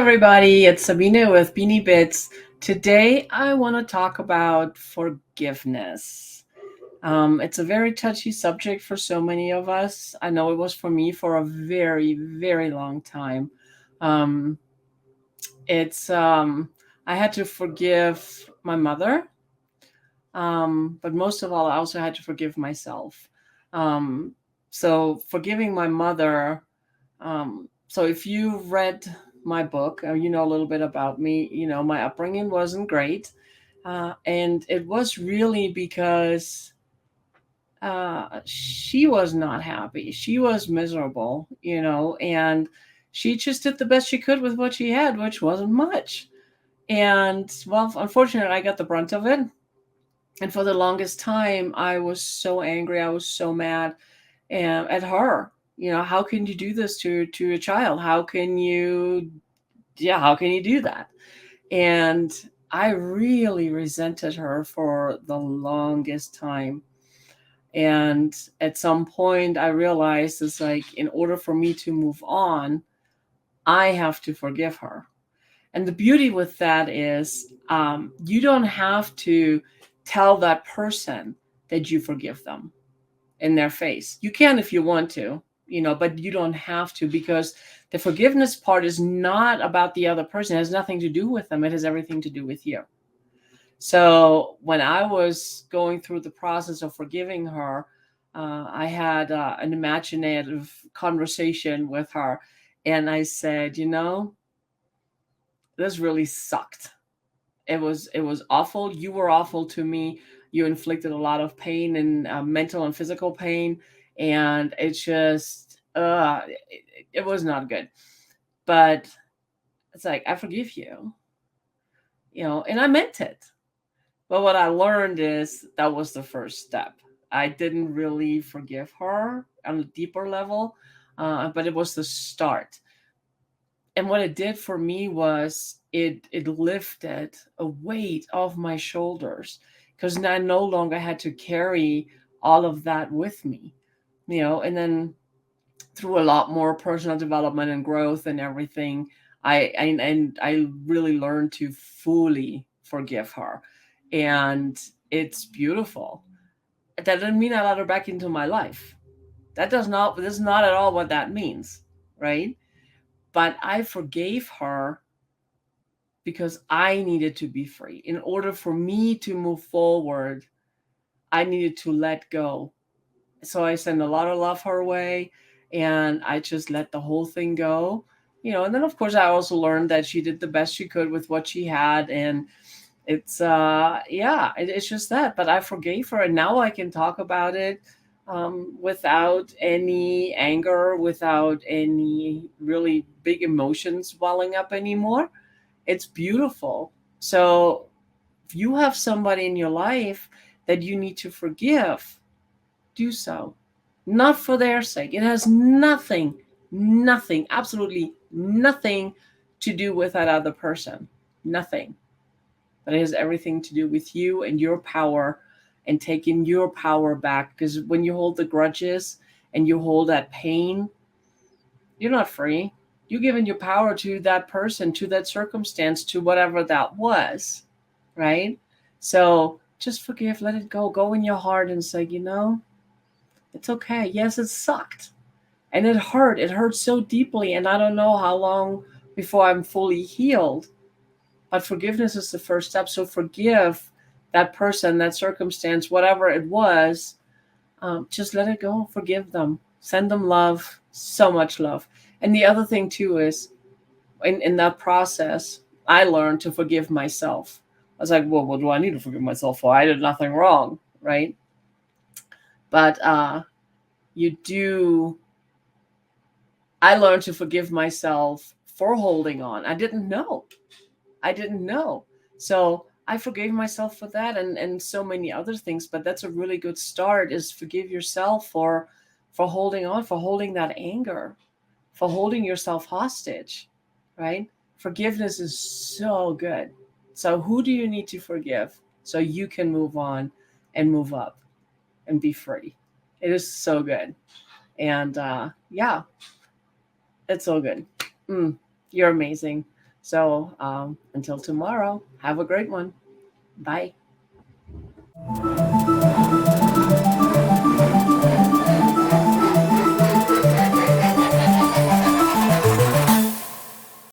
everybody, it's Sabine with Beanie Bits. Today I want to talk about forgiveness. It's a very touchy subject for so many of us. I know it was for me for a very, very long time. Um, it's I had to forgive my mother, but most of all, I also had to forgive myself. Um, so forgiving my mother. So if you read my book, or you know a little bit about me, you know my upbringing wasn't great, and it was really because she was not happy. She was miserable, and she just did the best she could with what she had, which wasn't much. And well, unfortunately, I got the brunt of it. And for the longest time, I was so angry. I was so mad at her. How can you do this to a child? How can you do that? And I really resented her for the longest time. And at some point, I realized it's like, in order for me to move on, I have to forgive her. And the beauty with that is, you don't have to tell that person that you forgive them in their face. You can if you want to, but you don't have to, because the forgiveness part is not about the other person. It has nothing to do with them. It has everything to do with you. So when I was going through the process of forgiving her, I had an imaginative conversation with her. And I said, this really sucked. It was awful. You were awful to me. You inflicted a lot of pain, and mental and physical pain, and it was not good. But it's like, I forgive you, and I meant it. But what I learned is that was the first step. I didn't really forgive her on a deeper level, but it was the start. And what it did for me was it lifted a weight off my shoulders, because I no longer had to carry all of that with me. And then through a lot more personal development and growth and everything, I really learned to fully forgive her. And it's beautiful. That doesn't mean I let her back into my life. This is not at all what that means, right? But I forgave her because I needed to be free. In order for me to move forward, I needed to let go. So I sent a lot of love her way, and I just let the whole thing go. And then of course I also learned that she did the best she could with what she had. And it's just that. But I forgave her, and now I can talk about it, without any anger, without any really big emotions welling up anymore. It's beautiful. So if you have somebody in your life that you need to forgive, do so. Not for their sake. It has nothing, absolutely nothing to do with that other person. Nothing. But it has everything to do with you and your power, and taking your power back. Because when you hold the grudges and you hold that pain, you're not free. You're giving your power to that person, to that circumstance, to whatever that was, right? So just forgive, let it go. Go in your heart and say, it's okay. Yes, it sucked. And it hurt. It hurt so deeply. And I don't know how long before I'm fully healed. But forgiveness is the first step. So forgive that person, that circumstance, whatever it was. Just let it go. Forgive them. Send them love. So much love. And the other thing, too, is in that process, I learned to forgive myself. I was like, well, what do I need to forgive myself for? I did nothing wrong, right? But you do. I learned to forgive myself for holding on. I didn't know. I didn't know. So I forgave myself for that, and so many other things. But that's a really good start, is forgive yourself for holding on, for holding that anger, for holding yourself hostage, right? Forgiveness is so good. So who do you need to forgive so you can move on and move up and be free? It is so good. And yeah, it's so good. Mm, you're amazing. So until tomorrow, have a great one. Bye.